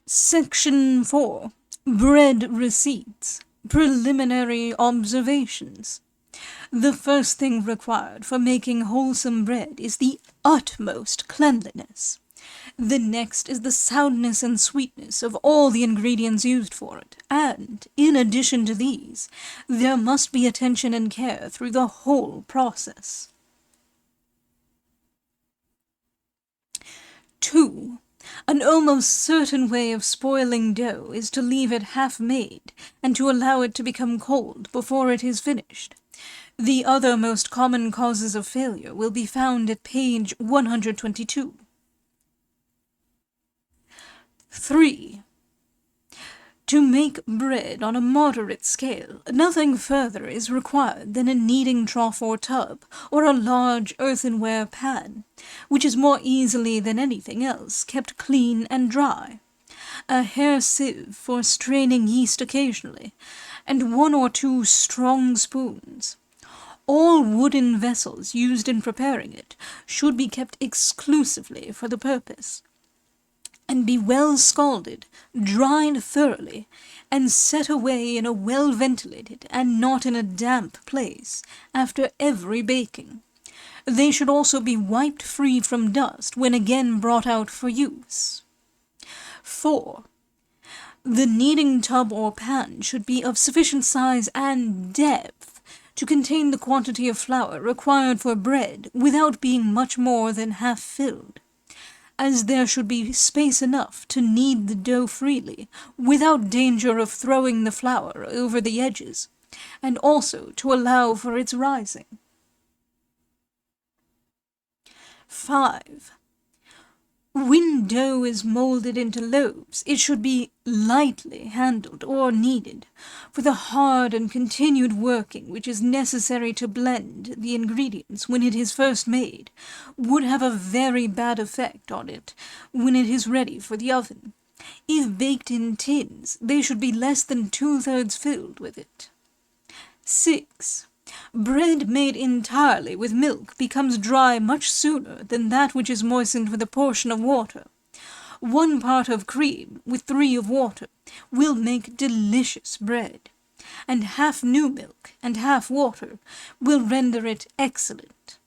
Section 4. Bread Receipts. Preliminary Observations. The first thing required for making wholesome bread is the utmost cleanliness. The next is the soundness and sweetness of all the ingredients used for it, and, in addition to these, there must be attention and care through the whole process. 2. An almost certain way of spoiling dough is to leave it half-made, and to allow it to become cold before it is finished. The other most common causes of failure will be found at page 122. 3. To make bread on a moderate scale, nothing further is required than a kneading trough or tub, or a large earthenware pan, which is more easily than anything else kept clean and dry, a hair sieve for straining yeast occasionally, and 1 or 2 strong spoons. All wooden vessels used in preparing it should be kept exclusively for the purpose, and be well scalded, dried thoroughly, and set away in a well-ventilated and not in a damp place after every baking. They should also be wiped free from dust when again brought out for use. 4. The kneading tub or pan should be of sufficient size and depth to contain the quantity of flour required for bread without being much more than half filled, as there should be space enough to knead the dough freely, without danger of throwing the flour over the edges, and also to allow for its rising. 5. When dough is molded into loaves, it should be lightly handled or kneaded, for the hard and continued working which is necessary to blend the ingredients when it is first made would have a very bad effect on it when it is ready for the oven. If baked in tins, they should be less than 2/3 filled with it. 6. Bread made entirely with milk becomes dry much sooner than that which is moistened with a portion of water. 1 part of cream with 3 of water will make delicious bread, and half new milk and half water will render it excellent.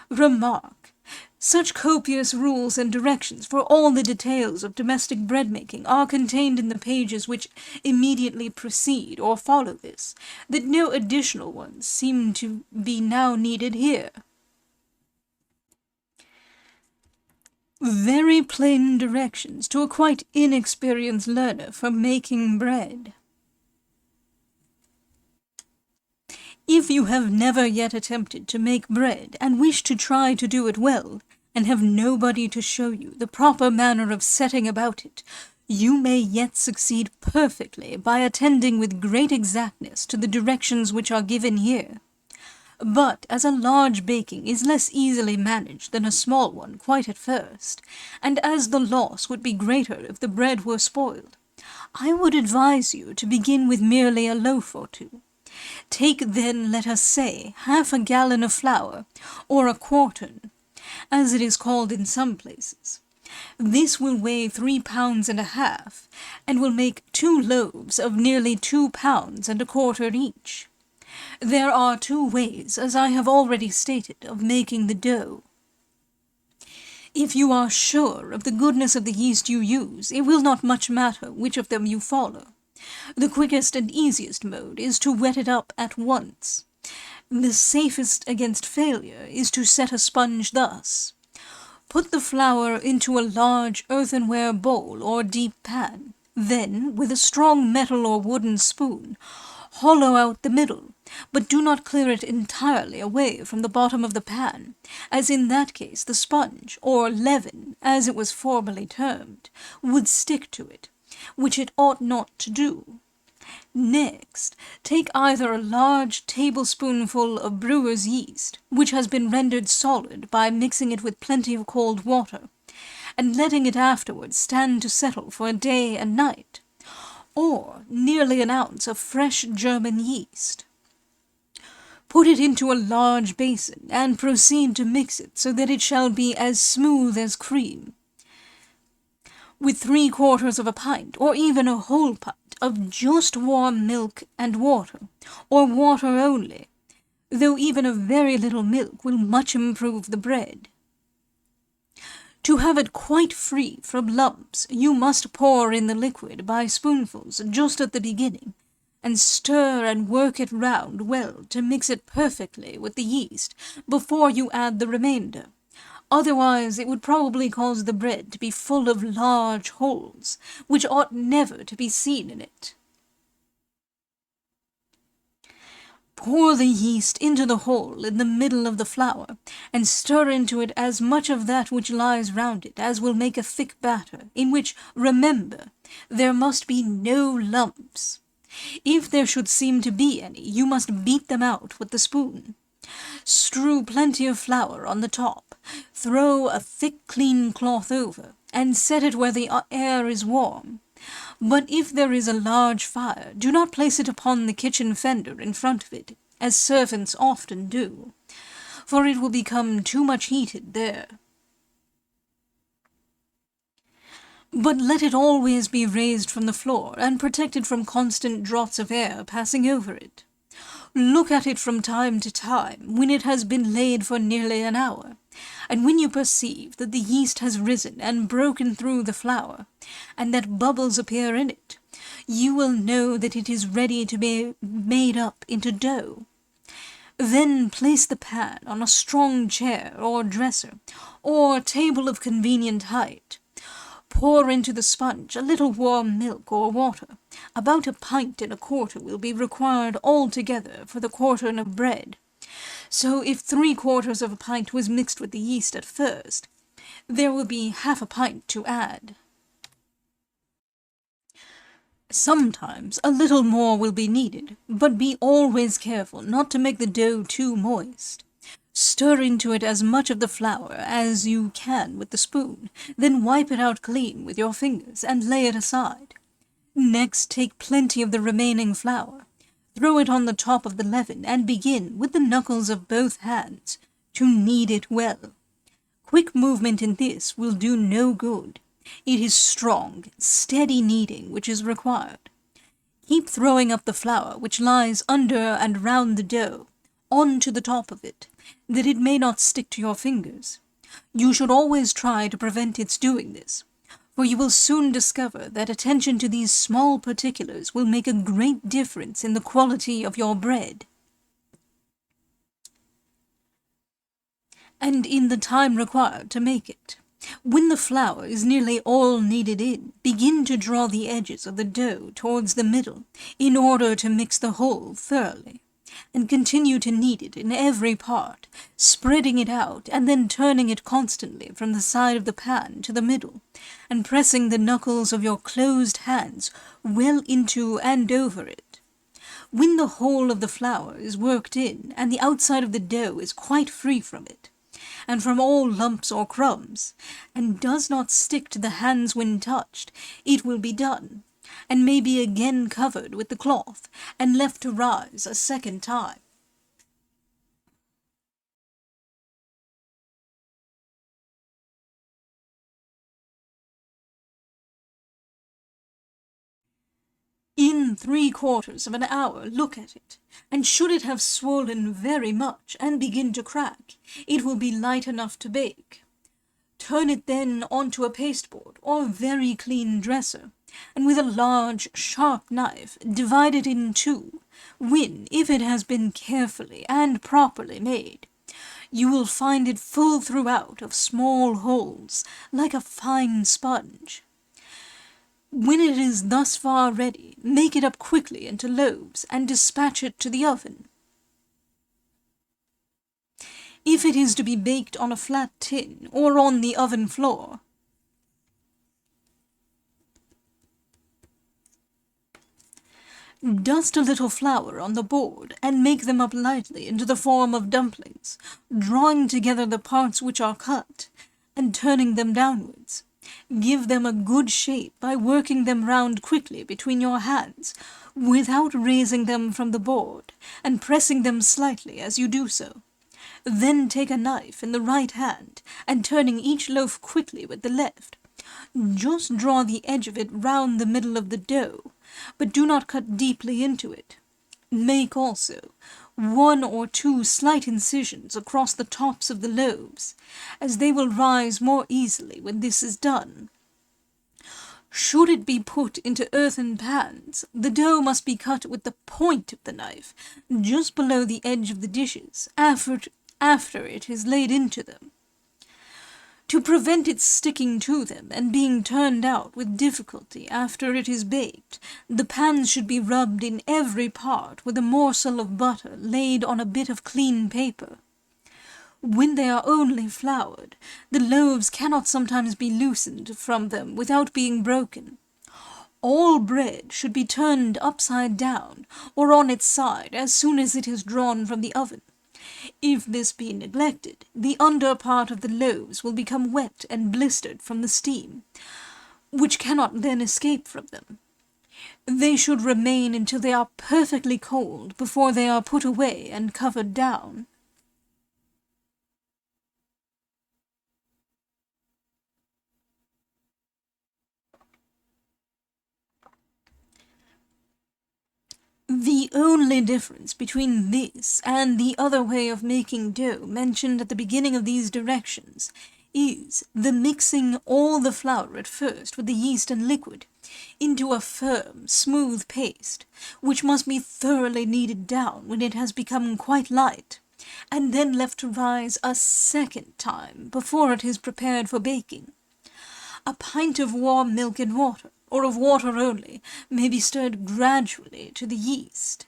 Remark: such copious rules and directions for all the details of domestic bread-making are contained in the pages which immediately precede or follow this, that no additional ones seem to be now needed here. Very plain directions to a quite inexperienced learner for making bread. If you have never yet attempted to make bread and wish to try to do it well, and have nobody to show you the proper manner of setting about it, you may yet succeed perfectly by attending with great exactness to the directions which are given here. But as a large baking is less easily managed than a small one quite at first, and as the loss would be greater if the bread were spoiled, I would advise you to begin with merely a loaf or 2. Take then, let us say, 1/2 gallon of flour, or a quartern, as it is called in some places. This will weigh 3.5 pounds, and will make 2 loaves of nearly 2.25 pounds each. There are 2 ways, as I have already stated, of making the dough. If you are sure of the goodness of the yeast you use, it will not much matter which of them you follow. The quickest and easiest mode is to wet it up at once. The safest against failure is to set a sponge thus. Put the flour into a large earthenware bowl or deep pan. Then, with a strong metal or wooden spoon, hollow out the middle, but do not clear it entirely away from the bottom of the pan, as in that case the sponge, or leaven, as it was formerly termed, would stick to it, which it ought not to do. Next, take either a large tablespoonful of brewer's yeast, which has been rendered solid by mixing it with plenty of cold water, and letting it afterwards stand to settle for a day and night, or nearly an ounce of fresh German yeast. Put it into a large basin, and proceed to mix it so that it shall be as smooth as cream. with 3/4 of a pint, or even a whole pint, of just warm milk and water, or water only, though even a very little milk will much improve the bread. To have it quite free from lumps, you must pour in the liquid by spoonfuls just at the beginning, and stir and work it round well to mix it perfectly with the yeast before you add the remainder. Otherwise it would probably cause the bread to be full of large holes, which ought never to be seen in it. Pour the yeast into the hole in the middle of the flour, and stir into it as much of that which lies round it as will make a thick batter, in which, remember, there must be no lumps. If there should seem to be any, you must beat them out with the spoon. Strew plenty of flour on the top, throw a thick clean cloth over, and set it where the air is warm. But if there is a large fire, do not place it upon the kitchen fender in front of it, as servants often do, for it will become too much heated there. But let it always be raised from the floor, and protected from constant draughts of air passing over it. Look at it from time to time, when it has been laid for nearly an hour, and when you perceive that the yeast has risen and broken through the flour, and that bubbles appear in it, you will know that it is ready to be made up into dough. Then place the pan on a strong chair or dresser, or table of convenient height. Pour into the sponge a little warm milk or water. About 1.25 pints will be required altogether for the quartern of bread. So if 3/4 of a pint was mixed with the yeast at first, there will be 1/2 pint to add. Sometimes a little more will be needed, but be always careful not to make the dough too moist. Stir into it as much of the flour as you can with the spoon, then wipe it out clean with your fingers and lay it aside. Next, take plenty of the remaining flour, throw it on the top of the leaven, and begin, with the knuckles of both hands, to knead it well. Quick movement in this will do no good. It is strong, steady kneading which is required. Keep throwing up the flour which lies under and round the dough, on to the top of it, that it may not stick to your fingers. You should always try to prevent its doing this, for you will soon discover that attention to these small particulars will make a great difference in the quality of your bread, and in the time required to make it. When the flour is nearly all kneaded in, begin to draw the edges of the dough towards the middle, in order to mix the whole thoroughly, and continue to knead it in every part, spreading it out and then turning it constantly from the side of the pan to the middle, and pressing the knuckles of your closed hands well into and over it. When the whole of the flour is worked in, and the outside of the dough is quite free from it, and from all lumps or crumbs, and does not stick to the hands when touched, it will be done, and may be again covered with the cloth, and left to rise a second time. In 3/4 of an hour look at it, and should it have swollen very much and begin to crack, it will be light enough to bake. Turn it then onto a pasteboard or very clean dresser, and with a large, sharp knife divide it in two, when, if it has been carefully and properly made, you will find it full throughout of small holes, like a fine sponge. When it is thus far ready, make it up quickly into loaves, and dispatch it to the oven. If it is to be baked on a flat tin, or on the oven floor, dust a little flour on the board, and make them up lightly into the form of dumplings, drawing together the parts which are cut, and turning them downwards. Give them a good shape by working them round quickly between your hands, without raising them from the board, and pressing them slightly as you do so. Then take a knife in the right hand, and turning each loaf quickly with the left, Just draw the edge of it round the middle of the dough, but do not cut deeply into it. Make also 1 or 2 slight incisions across the tops of the loaves, as they will rise more easily when this is done. Should it be put into earthen pans, the dough must be cut with the point of the knife, just below the edge of the dishes, after it is laid into them. To prevent its sticking to them and being turned out with difficulty after it is baked, the pans should be rubbed in every part with a morsel of butter laid on a bit of clean paper. When they are only floured, the loaves cannot sometimes be loosened from them without being broken. All bread should be turned upside down or on its side as soon as it is drawn from the oven. If this be neglected, the under part of the loaves will become wet and blistered from the steam, which cannot then escape from them. They should remain until they are perfectly cold before they are put away and covered down. The only difference between this and the other way of making dough mentioned at the beginning of these directions is the mixing all the flour at first with the yeast and liquid into a firm, smooth paste, which must be thoroughly kneaded down when it has become quite light, and then left to rise a second time before it is prepared for baking. A pint of warm milk and water, or of water only, may be stirred gradually to the yeast,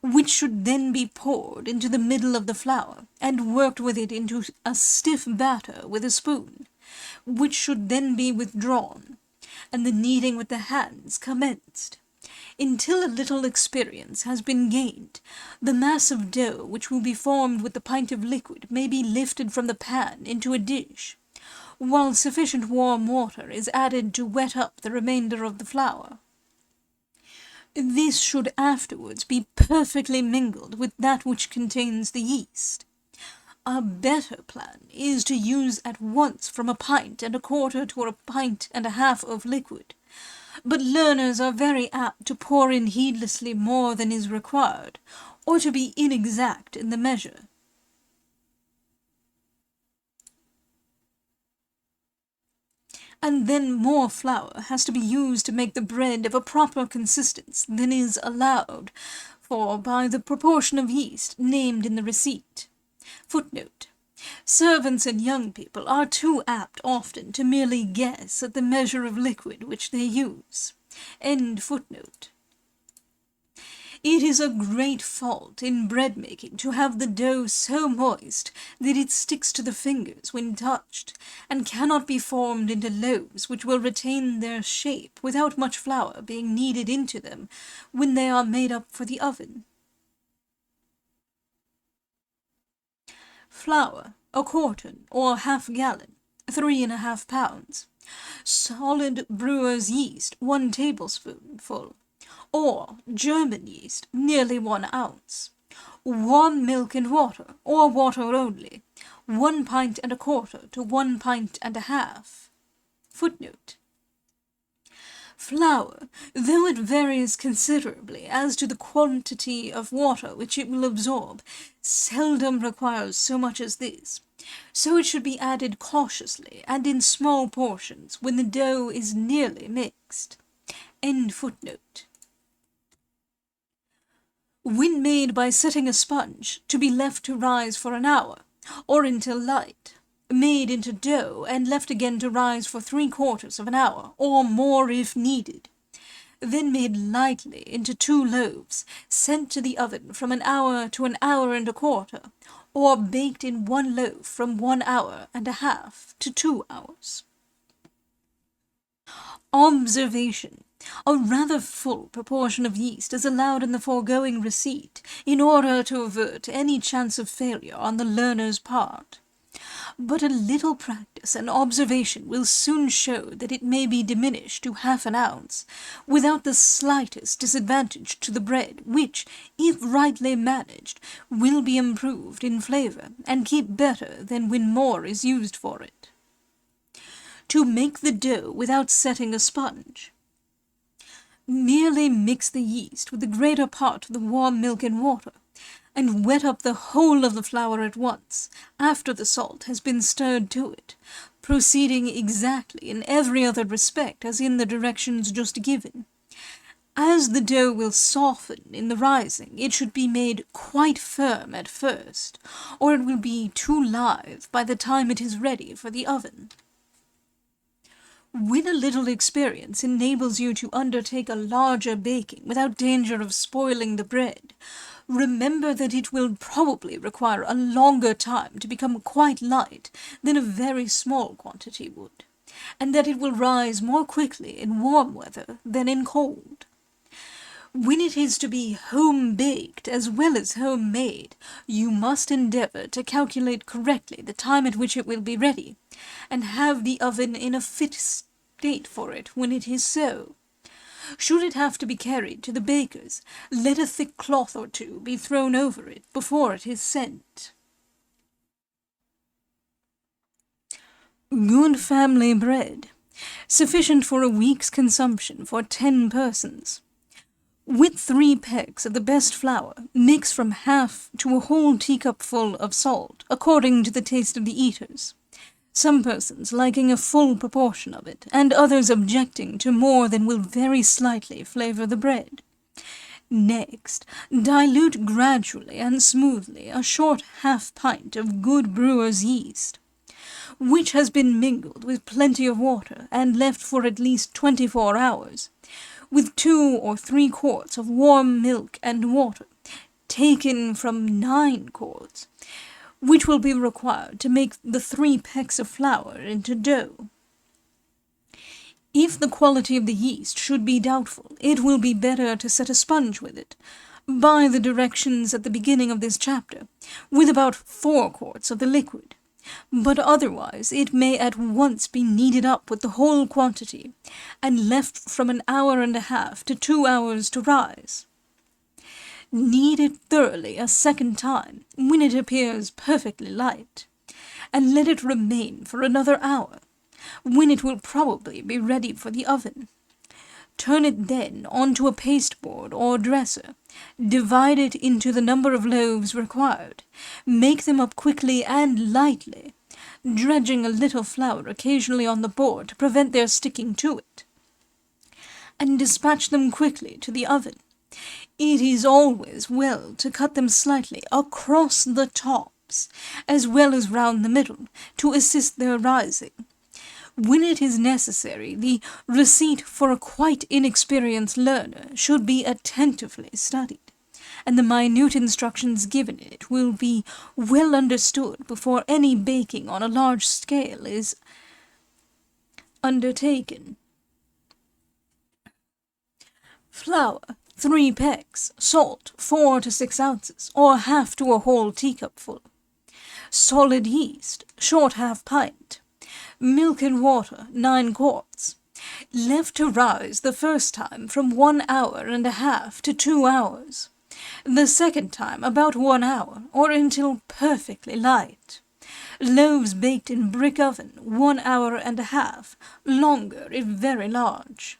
which should then be poured into the middle of the flour, and worked with it into a stiff batter with a spoon, which should then be withdrawn, and the kneading with the hands commenced. Until a little experience has been gained, the mass of dough which will be formed with the pint of liquid may be lifted from the pan into a dish, while sufficient warm water is added to wet up the remainder of the flour. This should afterwards be perfectly mingled with that which contains the yeast. A better plan is to use at once from 1.25 pints to 1.5 pints of liquid, but learners are very apt to pour in heedlessly more than is required, or to be inexact in the measure. And then more flour has to be used to make the bread of a proper consistence than is allowed for by the proportion of yeast named in the receipt. Footnote: servants and young people are too apt often to merely guess at the measure of liquid which they use. End footnote. It is a great fault in bread-making to have the dough so moist that it sticks to the fingers when touched, and cannot be formed into loaves which will retain their shape without much flour being kneaded into them when they are made up for the oven. Flour, a quartern or half-gallon, 3½ pounds. Solid brewer's yeast, 1 tablespoonful. Or German yeast, nearly 1 ounce. Warm milk and water, or water only, 1.25 pints to 1.5 pints. Footnote: flour, though it varies considerably as to the quantity of water which it will absorb, seldom requires so much as this, so it should be added cautiously and in small portions when the dough is nearly mixed. End footnote. When made by setting a sponge, to be left to rise for an hour, or until light, made into dough and left again to rise for 3/4 hour, or more if needed, then made lightly into 2 loaves, sent to the oven from an hour to an hour and a quarter, or baked in 1 loaf from 1.5 to 2 hours. Observation: a rather full proportion of yeast is allowed in the foregoing receipt, in order to avert any chance of failure on the learner's part. But a little practice and observation will soon show that it may be diminished to 1/2 ounce, without the slightest disadvantage to the bread, which, if rightly managed, will be improved in flavour, and keep better than when more is used for it. to make the dough without setting a sponge. Merely mix the yeast with the greater part of the warm milk and water, and wet up the whole of the flour at once, after the salt has been stirred to it, proceeding exactly in every other respect as in the directions just given. As the dough will soften in the rising, it should be made quite firm at first, or it will be too lithe by the time it is ready for the oven. When a little experience enables you to undertake a larger baking without danger of spoiling the bread, remember that it will probably require a longer time to become quite light than a very small quantity would, and that it will rise more quickly in warm weather than in cold. When it is to be home-baked as well as home-made, you must endeavour to calculate correctly the time at which it will be ready, and have the oven in a fit state for it when it is so. Should it have to be carried to the baker's, let a thick cloth or two be thrown over it before it is sent. Good family bread, sufficient for a week's consumption for 10 persons. With 3 pecks of the best flour, mix from half to a whole teacupful of salt, according to the taste of the eaters. Some persons liking a full proportion of it, and others objecting to more than will very slightly flavour the bread. Next, dilute gradually and smoothly a short half-pint of good brewer's yeast, which has been mingled with plenty of water and left for at least 24 hours, with 2 or 3 quarts of warm milk and water, taken from 9 quarts, which will be required to make the 3 pecks of flour into dough. If the quality of the yeast should be doubtful, it will be better to set a sponge with it, by the directions at the beginning of this chapter, with about 4 quarts of the liquid. But otherwise it may at once be kneaded up with the whole quantity, and left from an hour and a half to 2 hours to rise. Knead it thoroughly a second time, when it appears perfectly light, and let it remain for another hour, when it will probably be ready for the oven. Turn it then onto a pasteboard or dresser, divide it into the number of loaves required, make them up quickly and lightly, dredging a little flour occasionally on the board to prevent their sticking to it, and dispatch them quickly to the oven. It is always well to cut them slightly across the tops, as well as round the middle, to assist their rising. When it is necessary, the receipt for a quite inexperienced learner should be attentively studied, and the minute instructions given in it will be well understood before any baking on a large scale is undertaken. Flour, 3 pecks, salt, 4 to 6 ounces, or half to a whole teacupful. Solid yeast, short half-pint. Milk and water, 9 quarts. Left to rise the first time from 1 hour and a half to 2 hours. The second time about 1 hour, or until perfectly light. Loaves baked in brick oven, 1 hour and a half, longer if very large.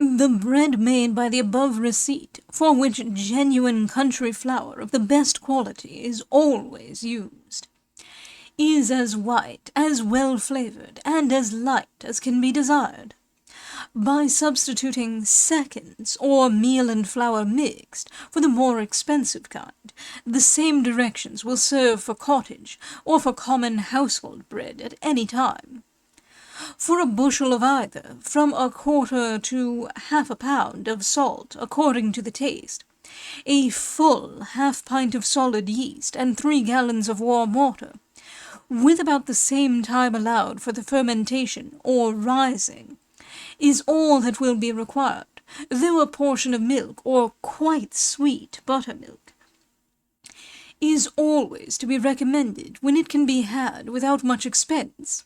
The bread made by the above receipt, for which genuine country flour of the best quality is always used, is as white, as well flavoured, and as light as can be desired. By substituting seconds, or meal and flour mixed, for the more expensive kind, the same directions will serve for cottage, or for common household bread at any time. For a bushel of either, from a quarter to half a pound of salt, according to the taste, a full half-pint of solid yeast, and 3 gallons of warm water, with about the same time allowed for the fermentation, or rising, is all that will be required, though a portion of milk, or quite sweet buttermilk, is always to be recommended when it can be had without much expense,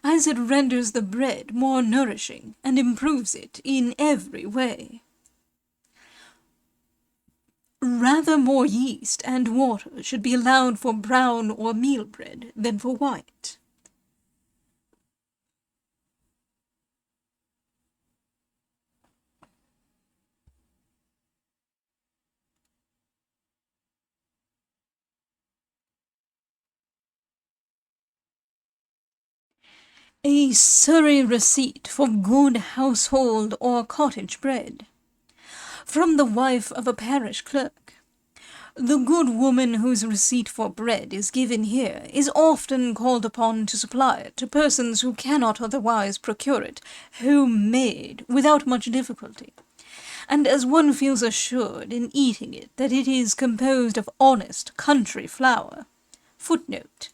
as it renders the bread more nourishing and improves it in every way. Rather more yeast and water should be allowed for brown or meal bread than for white. A Surrey receipt for good household or cottage bread. From the wife of a parish clerk. The good woman whose receipt for bread is given here is often called upon to supply it to persons who cannot otherwise procure it homemade without much difficulty, and as one feels assured in eating it that it is composed of honest country flour. Footnote.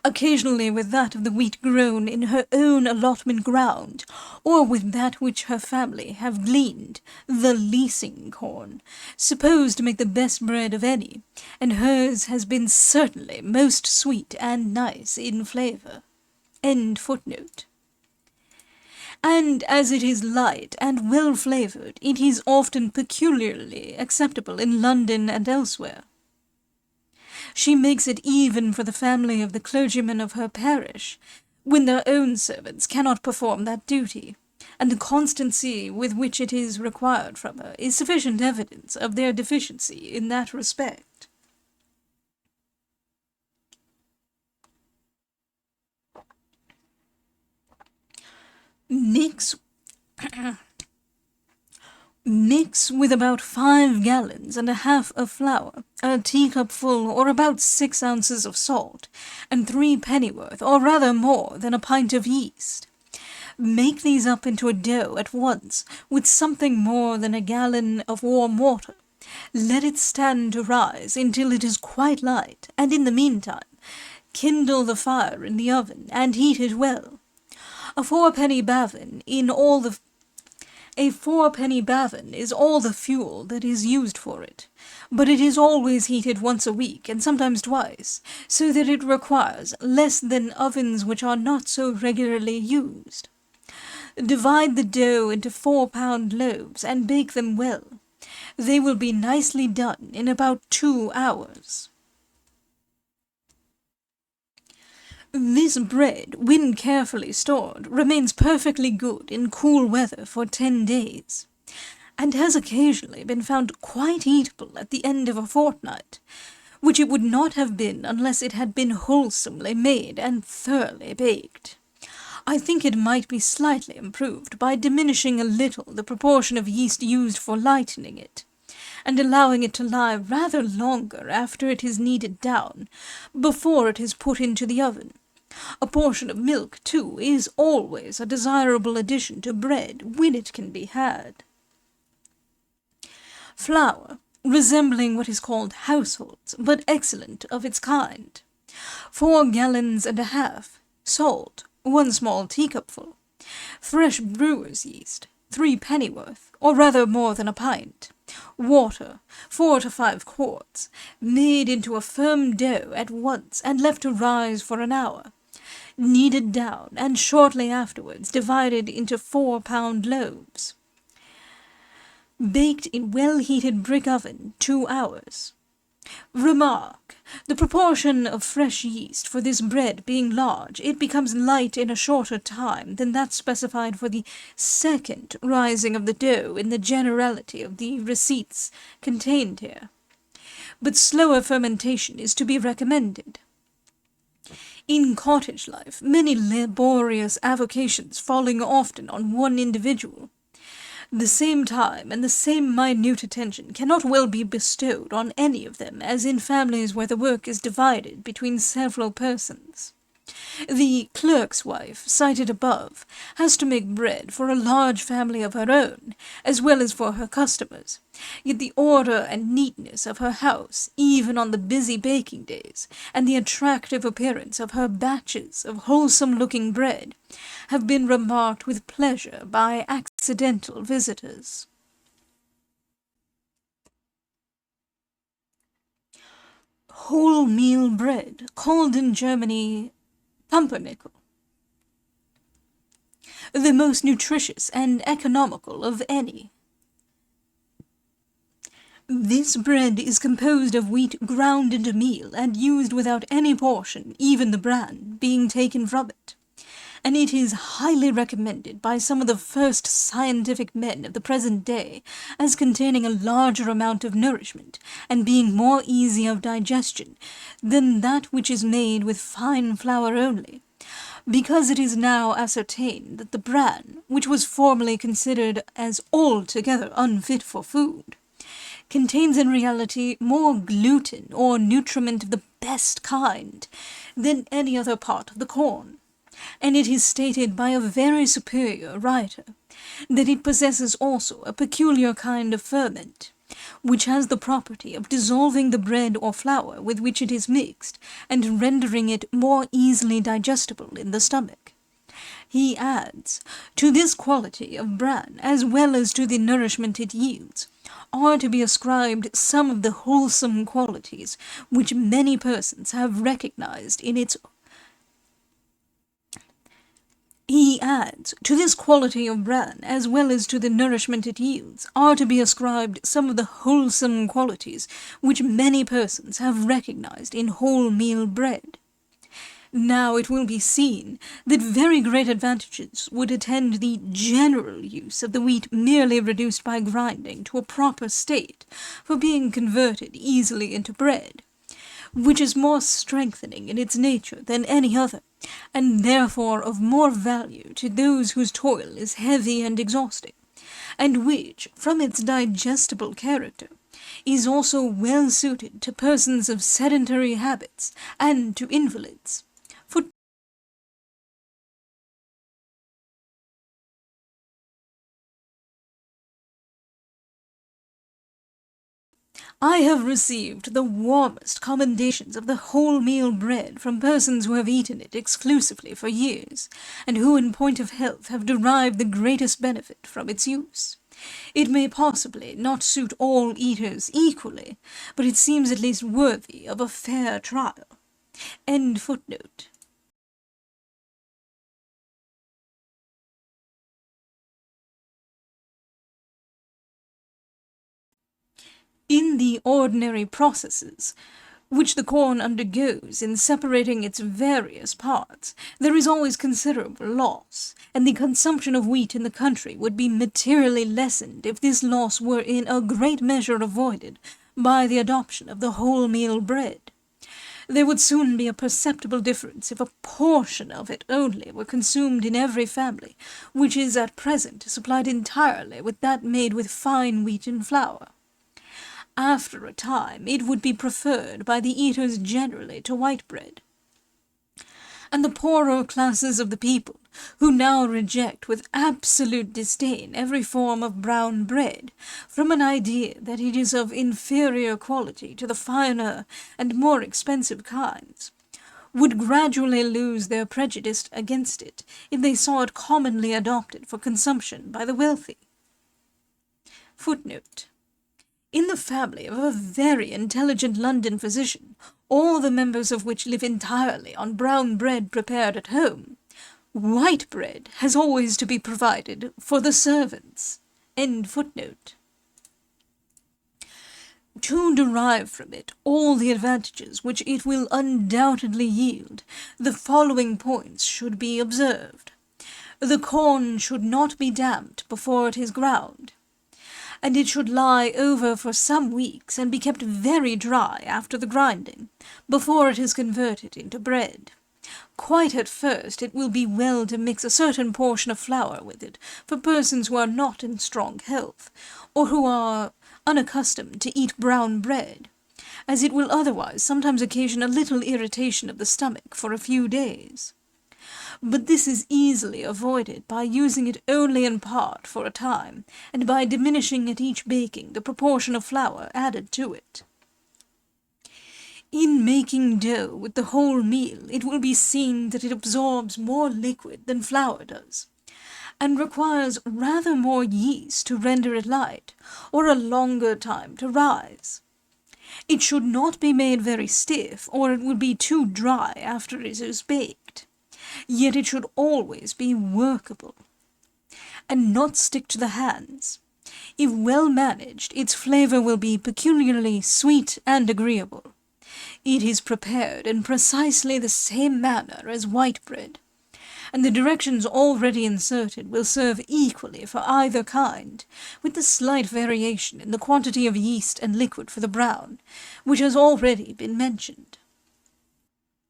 Occasionally with that of the wheat grown in her own allotment ground, or with that which her family have gleaned, the leasing corn, supposed to make the best bread of any, and hers has been certainly most sweet and nice in flavour. End footnote. And as it is light and well flavoured, it is often peculiarly acceptable in London and elsewhere. She makes it even for the family of the clergyman of her parish, when their own servants cannot perform that duty, and the constancy with which it is required from her is sufficient evidence of their deficiency in that respect. Mix with about 5 gallons and a half of flour, a teacupful or about 6 ounces of salt, and 3 pennyworth, or rather more than a pint of yeast. Make these up into a dough at once, with something more than a gallon of warm water. Let it stand to rise until it is quite light, and in the meantime, kindle the fire in the oven and heat it well. A fourpenny bavin is all the fuel that is used for it, but it is always heated once a week, and sometimes twice, so that it requires less than ovens which are not so regularly used. Divide the dough into 4-pound loaves, and bake them well. They will be nicely done in about 2 hours. This bread, when carefully stored, remains perfectly good in cool weather for 10 days, and has occasionally been found quite eatable at the end of a fortnight, which it would not have been unless it had been wholesomely made and thoroughly baked. I think it might be slightly improved by diminishing a little the proportion of yeast used for lightening it, and allowing it to lie rather longer after it is kneaded down, before it is put into the oven. A portion of milk, too, is always a desirable addition to bread when it can be had. Flour, resembling what is called households, but excellent of its kind. 4 gallons and a half. Salt, 1 small teacupful. Fresh brewer's yeast, 3 pennyworth, or rather more than a pint. Water, 4 to 5 quarts, made into a firm dough at once and left to rise for an hour. Kneaded down, and shortly afterwards divided into 4-pound loaves. Baked in well-heated brick oven 2 hours. Remark, the proportion of fresh yeast for this bread being large, it becomes light in a shorter time than that specified for the second rising of the dough in the generality of the receipts contained here. But slower fermentation is to be recommended. In cottage life, many laborious avocations falling often on one individual, the same time and the same minute attention cannot well be bestowed on any of them as in families where the work is divided between several persons. The clerk's wife, cited above, has to make bread for a large family of her own, as well as for her customers, yet the order and neatness of her house, even on the busy baking days, and the attractive appearance of her batches of wholesome-looking bread, have been remarked with pleasure by accidental visitors. wholemeal bread, called in Germany pumpernickel, the most nutritious and economical of any. This bread is composed of wheat ground into meal and used without any portion, even the bran, being taken from it. And it is highly recommended by some of the first scientific men of the present day as containing a larger amount of nourishment and being more easy of digestion than that which is made with fine flour only, because it is now ascertained that the bran, which was formerly considered as altogether unfit for food, contains in reality more gluten or nutriment of the best kind than any other part of the corn. And it is stated by a very superior writer that it possesses also a peculiar kind of ferment, which has the property of dissolving the bread or flour with which it is mixed, and rendering it more easily digestible in the stomach. He adds, to this quality of bran, as well as to the nourishment it yields, are to be ascribed some of the wholesome qualities which many persons have recognized in its He adds, to this quality of bran, as well as to the nourishment it yields, are to be ascribed some of the wholesome qualities which many persons have recognized in wholemeal bread. Now it will be seen that very great advantages would attend the general use of the wheat merely reduced by grinding to a proper state for being converted easily into bread, which is more strengthening in its nature than any other, and therefore of more value to those whose toil is heavy and exhausting, and which, from its digestible character, is also well suited to persons of sedentary habits and to invalids. I have received the warmest commendations of the wholemeal bread from persons who have eaten it exclusively for years, and who in point of health have derived the greatest benefit from its use. It may possibly not suit all eaters equally, but it seems at least worthy of a fair trial. End footnote. In the ordinary processes which the corn undergoes in separating its various parts, there is always considerable loss, and the consumption of wheat in the country would be materially lessened if this loss were in a great measure avoided by the adoption of the wholemeal bread. There would soon be a perceptible difference if a portion of it only were consumed in every family, which is at present supplied entirely with that made with fine wheaten flour. After a time, it would be preferred by the eaters generally to white bread. And the poorer classes of the people, who now reject with absolute disdain every form of brown bread, from an idea that it is of inferior quality to the finer and more expensive kinds, would gradually lose their prejudice against it if they saw it commonly adopted for consumption by the wealthy. Footnote. In the family of a very intelligent London physician, all the members of which live entirely on brown bread prepared at home, white bread has always to be provided for the servants. End footnote. To derive from it all the advantages which it will undoubtedly yield, the following points should be observed. The corn should not be damped before it is ground, and it should lie over for some weeks and be kept very dry after the grinding, before it is converted into bread. Quite at first it will be well to mix a certain portion of flour with it for persons who are not in strong health, or who are unaccustomed to eat brown bread, as it will otherwise sometimes occasion a little irritation of the stomach for a few days. But this is easily avoided by using it only in part for a time, and by diminishing at each baking the proportion of flour added to it. In making dough with the whole meal, it will be seen that it absorbs more liquid than flour does, and requires rather more yeast to render it light, or a longer time to rise. It should not be made very stiff, or it would be too dry after it is baked. Yet it should always be workable, and not stick to the hands. If well managed, its flavor will be peculiarly sweet and agreeable. It is prepared in precisely the same manner as white bread, and the directions already inserted will serve equally for either kind, with the slight variation in the quantity of yeast and liquid for the brown, which has already been mentioned.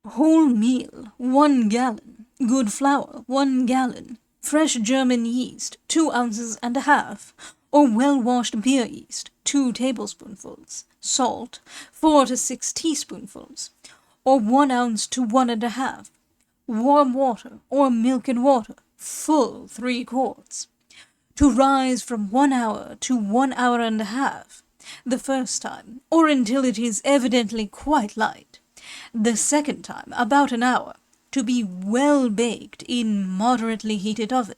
Whole meal, 1 gallon. Good flour, 1 gallon. Fresh German yeast, 2 ounces and a half, or well-washed beer yeast, 2 tablespoonfuls. Salt, 4 to 6 teaspoonfuls, or 1 ounce to 1 and a half. Warm water, or milk and water, full 3 quarts. To rise from 1 hour to 1 hour and a half, the first time, or until it is evidently quite light. The second time, about an hour, to be well baked in moderately heated oven.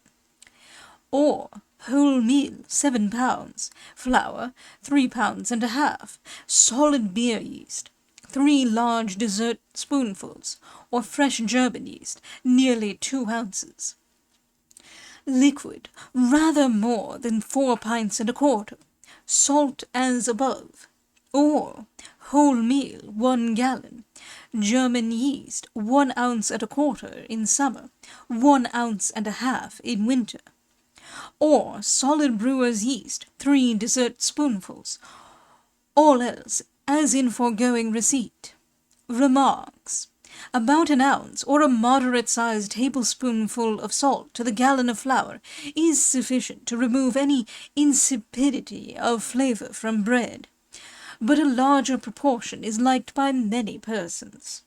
Or whole meal, 7 pounds, flour, 3 pounds and a half, solid beer yeast, 3 large dessert spoonfuls, or fresh German yeast, nearly 2 ounces. Liquid, rather more than 4 pints and a quarter, salt as above. Or whole meal, 1 gallon, German yeast, 1 ounce and a quarter in summer, 1 ounce and a half in winter. Or solid brewer's yeast, 3 dessert spoonfuls. All else as in foregoing receipt. Remarks. About an ounce or a moderate-sized tablespoonful of salt to the gallon of flour is sufficient to remove any insipidity of flavor from bread, but a larger proportion is liked by many persons.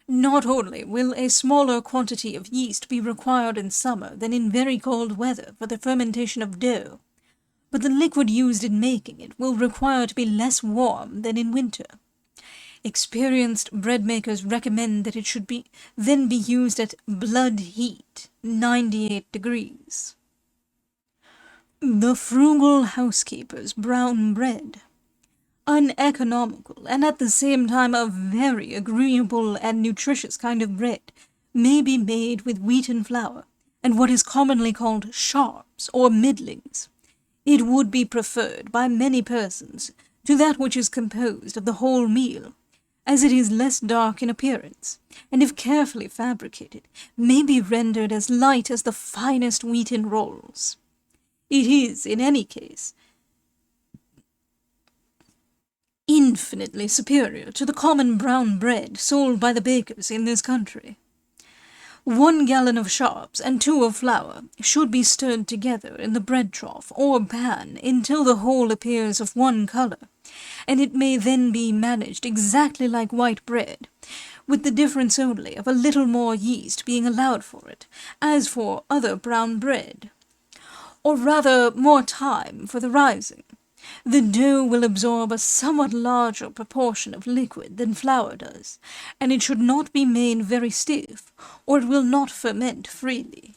Not only will a smaller quantity of yeast be required in summer than in very cold weather for the fermentation of dough, but the liquid used in making it will require to be less warm than in winter. Experienced bread makers recommend that it should then be used at blood heat, 98 degrees. The frugal housekeeper's brown bread. Uneconomical and at the same time a very agreeable and nutritious kind of bread may be made with wheaten flour and what is commonly called sharps or middlings. It would be preferred by many persons to that which is composed of the whole meal, as it is less dark in appearance, and if carefully fabricated, may be rendered as light as the finest wheaten rolls. It is, in any case, infinitely superior to the common brown bread sold by the bakers in this country. 1 gallon of sharps and 2 of flour should be stirred together in the bread trough or pan until the whole appears of one color, and it may then be managed exactly like white bread, with the difference only of a little more yeast being allowed for it, as for other brown bread, or rather more time for the rising. The dough will absorb a somewhat larger proportion of liquid than flour does, and it should not be made very stiff, or it will not ferment freely.